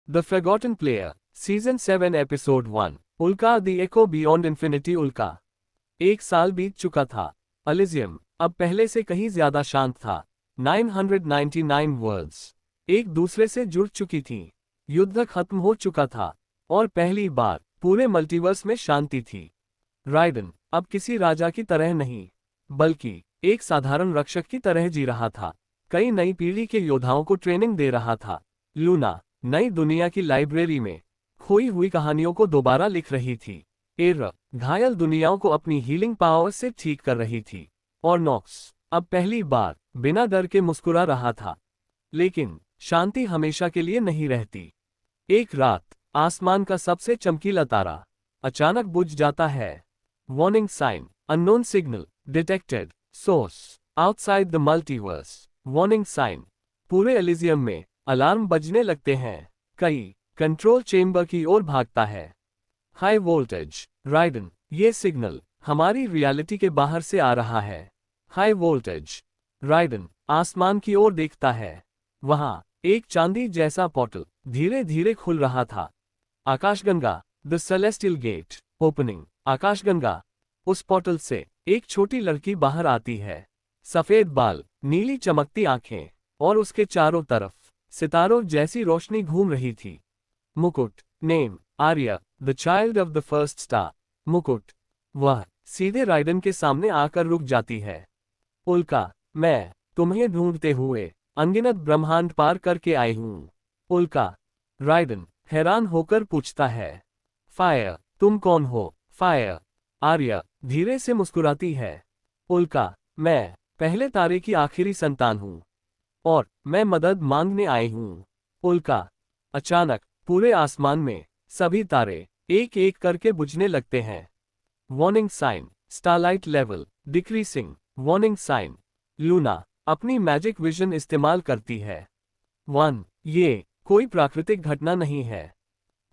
The forgotten player, season 7 episode 1, उल्का the echo beyond infinity. उल्का। 1 साल बीत चुका था। एलिजियम अब पहले से कहीं ज्यादा शांत था। 999 वर्ल्ड्स एक दूसरे से जुड़ चुकी थीं। युद्ध खत्म हो चुका था और पहली बार पूरे मल्टीवर्स में शांति थी। राइडन अब किसी राजा की तरह नहीं, बल्कि एक साधारण रक्षक की तरह जी रहा था। कई नई पीढ़ी के योद्धाओं को ट्रेनिंग दे रहा था। लूना नई दुनिया की लाइब्रेरी में खोई हुई कहानियों को दोबारा लिख रही थी। एर घायल दुनियाओं को अपनी हीलिंग पावर से ठीक कर रही थी। और नॉक्स अब पहली बार बिना डर के मुस्कुरा रहा था। लेकिन शांति हमेशा के लिए नहीं रहती। एक रात आसमान का सबसे चमकीला तारा अचानक बुझ जाता है। Warning sign, unknown signal detected, source outside the multiverse. Warning sign. पूरे एलिजियम में अलार्म बजने लगते हैं। कई कंट्रोल चेंबर की ओर भागता है। High voltage. राइडन ये सिग्नल हमारी रियलिटी के बाहर से आ रहा है। High voltage. राइडन आसमान की ओर देखता है। वहां एक चांदी जैसा पोर्टल धीरे धीरे खुल रहा था। आकाशगंगा, द सेलेस्टियल गेट ओपनिंग। आकाशगंगा। उस पोर्टल से एक छोटी लड़की बाहर आती है। सफेद बाल, नीली चमकती आंखें और उसके चारों तरफ सितारों जैसी रोशनी घूम रही थी। मुकुट। Name Arya, the child of the first star. मुकुट। वह सीधे राइडन के सामने आकर रुक जाती है। उल्का, मैं तुम्हें ढूंढते हुए अनगिनत ब्रह्मांड पार करके आई हूं। उल्का। राइडन हैरान होकर पूछता है, फायर, तुम कौन हो? फायर। आर्या धीरे से मुस्कुराती है। उल्का, मैं पहले तारे की आखिरी संतान हूं और मैं मदद मांगने आई हूं। उल्का। अचानक पूरे आसमान में सभी तारे एक एक करके बुझने लगते हैं। Warning sign, starlight level decreasing. Warning sign. Luna अपनी मैजिक विजन इस्तेमाल करती है। 1 ये कोई प्राकृतिक घटना नहीं है।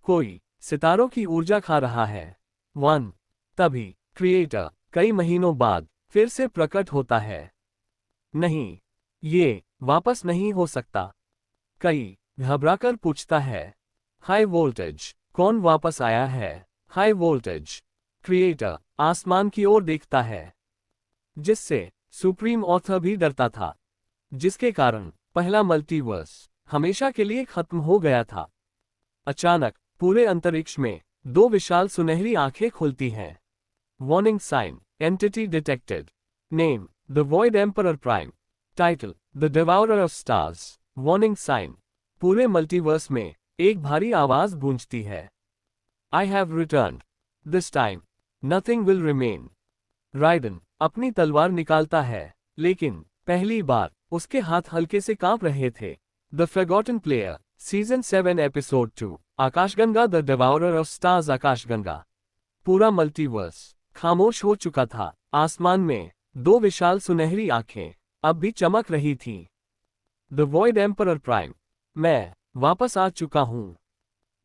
कोई सितारों की ऊर्जा खा रहा है। 1 तभी क्रिएटर कई महीनों बाद फिर से प्रकट होता है। नहीं, ये वापस नहीं हो सकता। कई घबराकर पूछता है, हाई वोल्टेज, कौन वापस आया है? High voltage. क्रिएटर आसमान की ओर देखता है, जिससे सुप्रीम ऑथर भी डरता था, जिसके कारण पहला मल्टीवर्स हमेशा के लिए खत्म हो गया था। अचानक पूरे अंतरिक्ष में 2 विशाल सुनहरी आंखें खुलती हैं। Warning sign, entity detected. Name the void emperor prime. Title the devourer of stars. Warning sign. पूरे मल्टीवर्स में एक भारी आवाज गूंजती है, I have returned, this time nothing will remain. Raiden अपनी तलवार निकालता है, लेकिन पहली बार उसके हाथ हल्के से कांप रहे थे। The forgotten player, season 7 episode 2, आकाशगंगा द डिवाउरर ऑफ स्टार्स। आकाशगंगा। पूरा मल्टीवर्स खामोश हो चुका था। आसमान में 2 विशाल सुनहरी आंखें अब भी चमक रही थीं। द वॉइड एम्परर प्राइम, मैं वापस आ चुका हूं।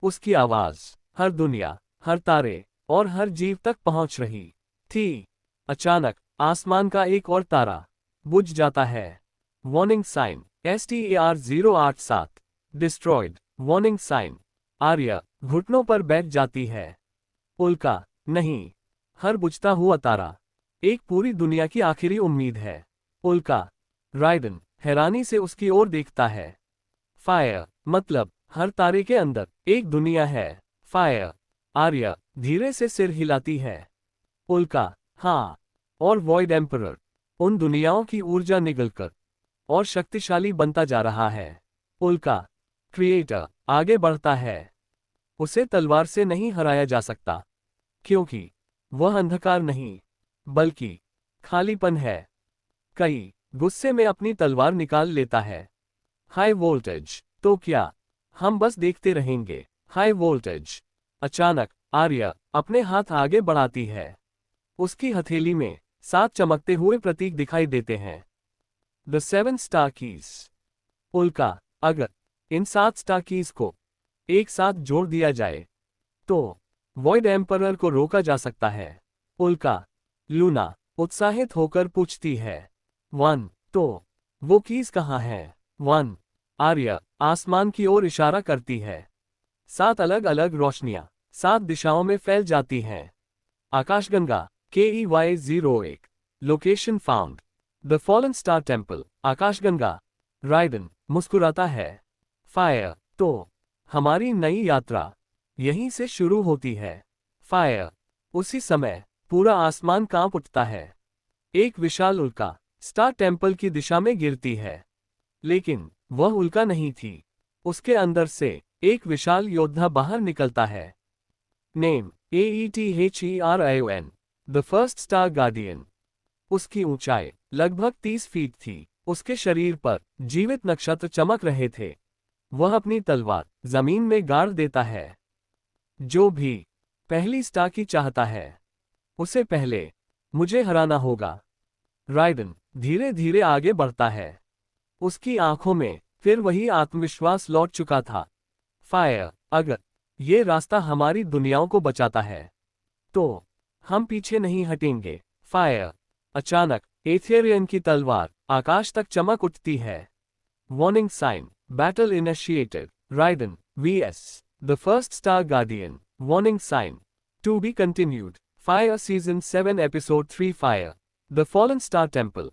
उसकी आवाज हर दुनिया, हर तारे और हर जीव तक पहुंच रही थी। अचानक आसमान का एक और तारा बुझ जाता है। Warning sign, STAR 087 destroyed. Warning sign. Arya घुटनों पर बैठ जाती है। उल्का, नहीं, हर बुझता हुआ तारा एक पूरी दुनिया की आखिरी उम्मीद है। उल्का। राइडन हैरानी से उसकी ओर देखता है। फायर, मतलब हर तारे के अंदर एक दुनिया है। फायर। आर्या धीरे से सिर हिलाती है। उल्का, हाँ, और वॉइड एम्परर उन दुनियाओं की ऊर्जा निगलकर और शक्तिशाली बनता जा रहा है। उल्का। क्रिएटर आगे बढ़ता है। उसे तलवार से नहीं हराया जा सकता, क्योंकि वह अंधकार नहीं, बल्कि खालीपन है। कई गुस्से में अपनी तलवार निकाल लेता है। हाई वोल्टेज, तो क्या हम बस देखते रहेंगे? High voltage. अचानक आर्या अपने हाथ आगे बढ़ाती है। उसकी हथेली में 7 चमकते हुए प्रतीक दिखाई देते हैं। The 7 star keys. उल्का, अगर इन 7 स्टार कीज को एक साथ जोड़ दिया जाए तो वॉइड एम्परर को रोका जा सकता है। उल्का। लूना उत्साहित होकर पूछती है, 1 तो वो कीज कहाँ है? 1। आर्या आसमान की ओर इशारा करती है। 7 अलग अलग रोशनियां 7 दिशाओं में फैल जाती हैं। आकाशगंगा KEY-01 location found the fallen star temple. आकाशगंगा राइडन मुस्कुराता है। फायर तो हमारी नई यात्रा यहीं से शुरू होती है। फायर उसी समय पूरा आसमान कांप उठता है। एक विशाल उल्का स्टार टेम्पल की दिशा में गिरती है, लेकिन वह उल्का नहीं थी। उसके अंदर से एक विशाल योद्धा बाहर निकलता है। Name AETHERION the first star guardian. उसकी ऊंचाई लगभग 30 फीट थी। उसके शरीर पर जीवित नक्षत्र चमक रहे थे। वह अपनी तलवार जमीन में गाड़ देता है। जो भी पहली स्टार की चाहता है, उसे पहले मुझे हराना होगा। राइडन धीरे धीरे आगे बढ़ता है। उसकी आंखों में फिर वही आत्मविश्वास लौट चुका था। फायर अगर ये रास्ता हमारी दुनियाओं को बचाता है, तो हम पीछे नहीं हटेंगे। फायर अचानक एथेरियन की तलवार आकाश तक चमक उठती है। Warning sign battle initiated Raiden vs the first star guardian. Warning sign to be continued. Fire season 7 episode 3 fire the fallen star temple.